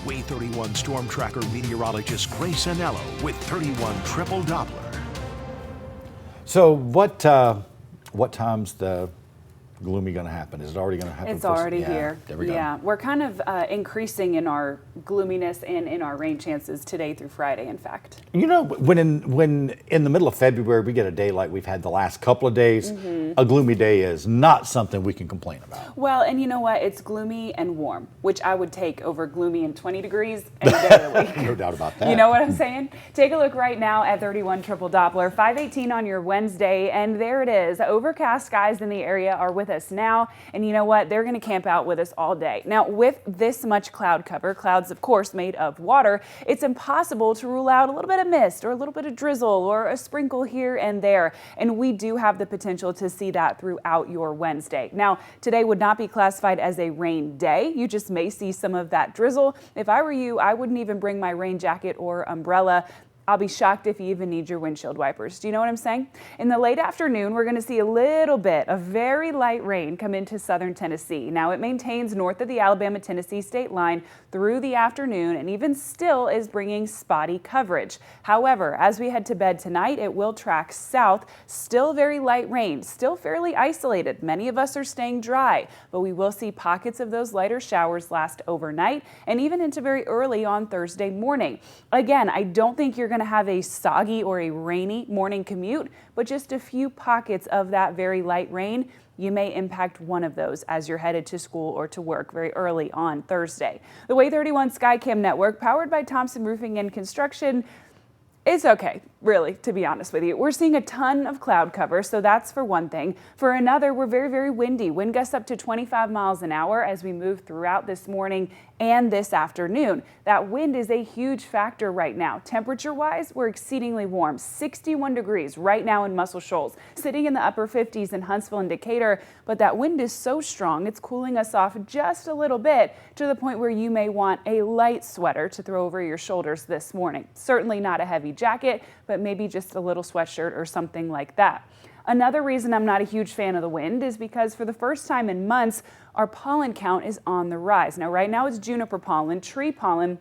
Way 31 storm tracker meteorologist Grace Anello with 31 triple Doppler. So what time's the gloomy going to happen? Is it already going to happen? It's already here. There we go. Yeah, we're kind of increasing in our gloominess and in our rain chances today through Friday, in fact. You know, when in the middle of February we get a day like we've had the last couple of days, a gloomy day is not something we can complain about. Well, and you know what? It's gloomy and warm, which I would take over gloomy and 20 degrees any day of the week. No doubt about that. You know what I'm saying? Take a look right now at 31 triple Doppler, 518 on your Wednesday, and there it is. Overcast skies in the area are with us now, and you know what? They're going to camp out with us all day. Now, with this much cloud cover, clouds of course made of water, it's impossible to rule out a little bit of mist or a little bit of drizzle or a sprinkle here and there, and we do have the potential to see that throughout your Wednesday. Now, today would not be classified as a rain day. You just may see some of that drizzle. If I were you, I wouldn't even bring my rain jacket or umbrella. I'll be shocked if you even need your windshield wipers. Do you know what I'm saying? In the late afternoon, we're going to see a little bit of very light rain come into southern Tennessee. Now, it maintains north of the Alabama-Tennessee state line through the afternoon and even still is bringing spotty coverage. However, as we head to bed tonight, it will track south. Still very light rain, still fairly isolated. Many of us are staying dry, but we will see pockets of those lighter showers last overnight and even into very early on Thursday morning. Again, I don't think you're going to have a soggy or a rainy morning commute, but just a few pockets of that very light rain. You may impact one of those as you're headed to school or to work very early on Thursday. The Way 31 Skycam network, powered by Thompson Roofing and Construction, it's okay, really, to be honest with you. We're seeing a ton of cloud cover, so that's for one thing. For another, we're very, very windy. Wind gusts up to 25 miles an hour as we move throughout this morning and this afternoon. That wind is a huge factor right now. Temperature-wise, we're exceedingly warm, 61 degrees right now in Muscle Shoals, sitting in the upper 50s in Huntsville and Decatur, but that wind is so strong, it's cooling us off just a little bit to the point where you may want a light sweater to throw over your shoulders this morning. Certainly not a heavy jacket, but maybe just a little sweatshirt or something like that. Another reason I'm not a huge fan of the wind is because for the first time in months, our pollen count is on the rise. Now, right now it's juniper pollen, tree pollen,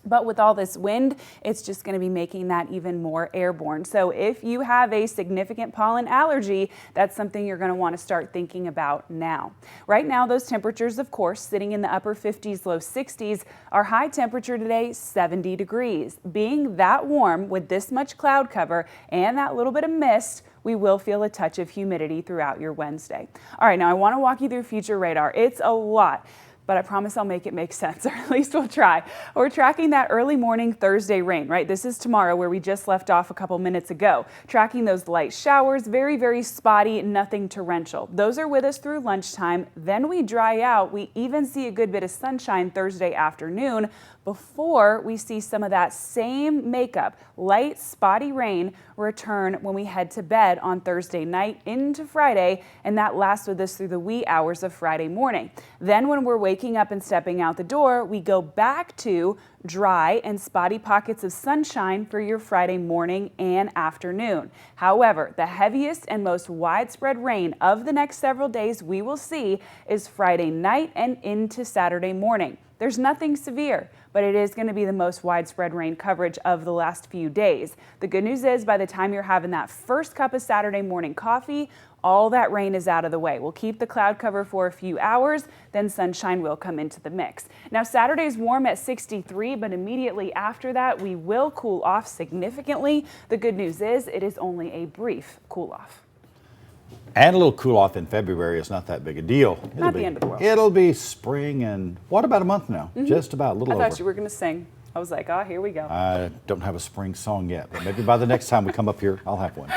but with all this wind, it's just going to be making that even more airborne. So if you have a significant pollen allergy, that's something you're going to want to start thinking about now. Right now, those temperatures, of course, sitting in the upper 50s, low 60s. Our high temperature today, 70 degrees. Being that warm with this much cloud cover and that little bit of mist, we will feel a touch of humidity throughout your Wednesday. All right, now I want to walk you through future radar. It's a lot, but I promise I'll make it make sense, or at least we'll try. We're tracking that early morning Thursday rain, right? This is tomorrow where we just left off a couple minutes ago. Tracking those light showers, very, very spotty, nothing torrential. Those are with us through lunchtime. Then we dry out. We even see a good bit of sunshine Thursday afternoon before we see some of that same makeup, light, spotty rain return when we head to bed on Thursday night into Friday, and that lasts with us through the wee hours of Friday morning. Then when we're waking up and stepping out the door, we go back to dry and spotty pockets of sunshine for your Friday morning and afternoon. However, the heaviest and most widespread rain of the next several days we will see is Friday night and into Saturday morning. There's nothing severe, but it is going to be the most widespread rain coverage of the last few days. The good news is by the time you're having that first cup of Saturday morning coffee, all that rain is out of the way. We'll keep the cloud cover for a few hours, then sunshine will come into the mix. Now, Saturday's warm at 63, but immediately after that, we will cool off significantly. The good news is it is only a brief cool off. And a little cool off in February is not that big a deal. Not the end of the world. It'll be spring and what, about a month now? Just about, a little over. I thought you were going to sing. I was like, oh, here we go. I don't have a spring song yet, but maybe by the next time we come up here, I'll have one.